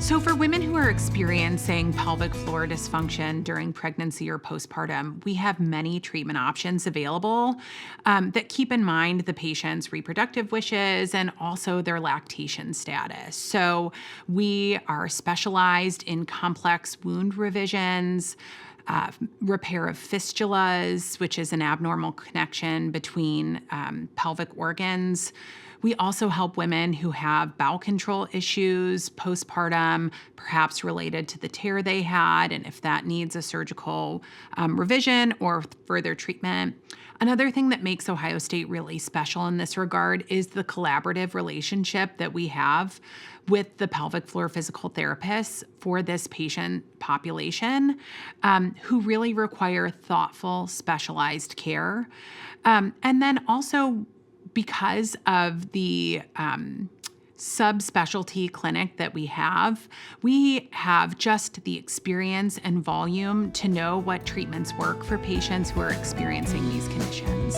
So for women who are experiencing pelvic floor dysfunction during pregnancy or postpartum, we have many treatment options available that keep in mind the patient's reproductive wishes and also their lactation status. So we are specialized in complex wound revisions, repair of fistulas, which is an abnormal connection between pelvic organs. We also help women who have bowel control issues postpartum, perhaps related to the tear they had, and if that needs a surgical revision or further treatment. Another thing that makes Ohio State really special in this regard is the collaborative relationship that we have with the pelvic floor physical therapists for this patient population who really require thoughtful, specialized care. And then also, because of the subspecialty clinic that we have just the experience and volume to know what treatments work for patients who are experiencing these conditions.